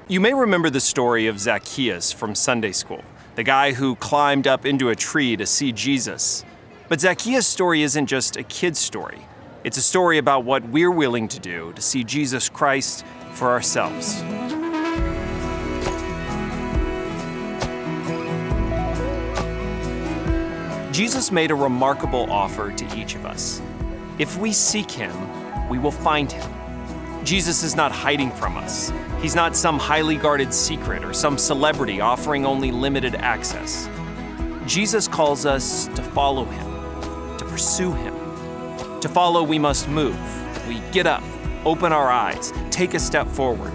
You may remember the story of Zacchaeus from Sunday school, the guy who climbed up into a tree to see Jesus. But Zacchaeus' story isn't just a kid's story. It's a story about what we're willing to do to see Jesus Christ for ourselves. Jesus made a remarkable offer to each of us. If we seek Him, we will find Him. Jesus is not hiding from us. He's not some highly guarded secret or some celebrity offering only limited access. Jesus calls us to follow Him, to pursue Him. To follow, we must move. We get up, open our eyes, take a step forward.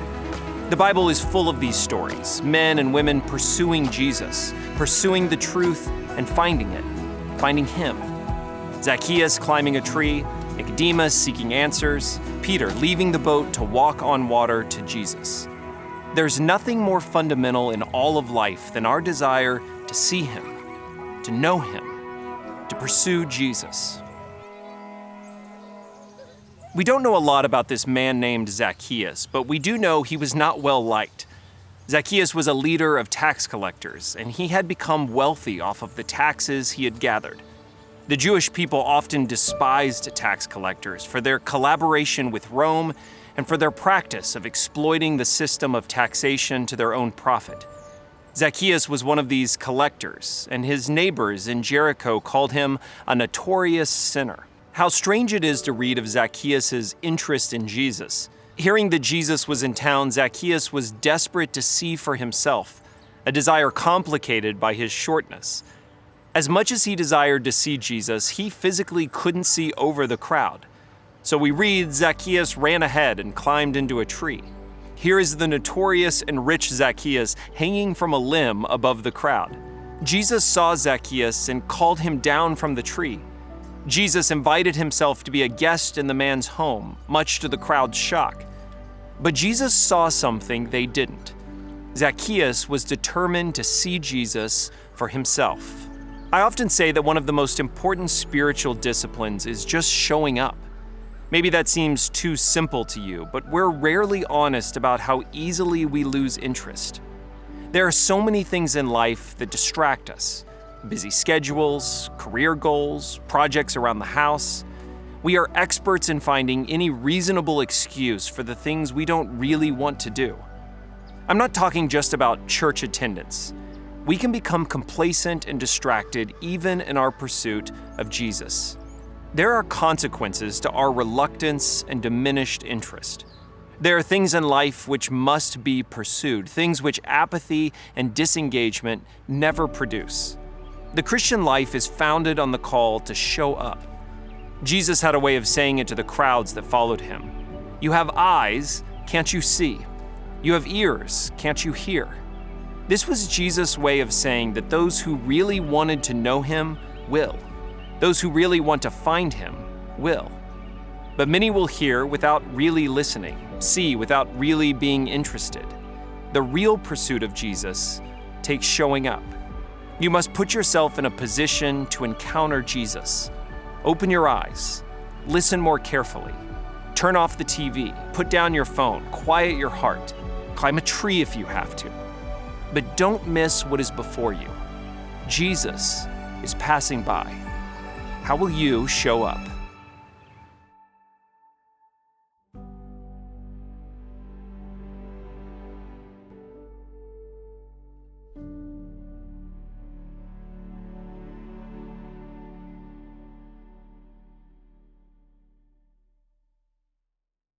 The Bible is full of these stories, men and women pursuing Jesus, pursuing the truth and finding it, finding Him. Zacchaeus climbing a tree, Nicodemus seeking answers, Peter leaving the boat to walk on water to Jesus. There's nothing more fundamental in all of life than our desire to see Him, to know Him, to pursue Jesus. We don't know a lot about this man named Zacchaeus, but we do know he was not well liked. Zacchaeus was a leader of tax collectors, and he had become wealthy off of the taxes he had gathered. The Jewish people often despised tax collectors for their collaboration with Rome and for their practice of exploiting the system of taxation to their own profit. Zacchaeus was one of these collectors, and his neighbors in Jericho called him a notorious sinner. How strange it is to read of Zacchaeus' interest in Jesus. Hearing that Jesus was in town, Zacchaeus was desperate to see for himself, a desire complicated by his shortness. As much as he desired to see Jesus, he physically couldn't see over the crowd. So we read Zacchaeus ran ahead and climbed into a tree. Here is the notorious and rich Zacchaeus hanging from a limb above the crowd. Jesus saw Zacchaeus and called him down from the tree. Jesus invited himself to be a guest in the man's home, much to the crowd's shock. But Jesus saw something they didn't. Zacchaeus was determined to see Jesus for himself. I often say that one of the most important spiritual disciplines is just showing up. Maybe that seems too simple to you, but we're rarely honest about how easily we lose interest. There are so many things in life that distract us. Busy schedules, career goals, projects around the house. We are experts in finding any reasonable excuse for the things we don't really want to do. I'm not talking just about church attendance. We can become complacent and distracted even in our pursuit of Jesus. There are consequences to our reluctance and diminished interest. There are things in life which must be pursued, things which apathy and disengagement never produce. The Christian life is founded on the call to show up. Jesus had a way of saying it to the crowds that followed him. You have eyes, can't you see? You have ears, can't you hear? This was Jesus' way of saying that those who really wanted to know Him will. Those who really want to find Him will. But many will hear without really listening, see without really being interested. The real pursuit of Jesus takes showing up. You must put yourself in a position to encounter Jesus. Open your eyes. Listen more carefully. Turn off the TV. Put down your phone. Quiet your heart. Climb a tree if you have to. But don't miss what is before you. Jesus is passing by. How will you show up?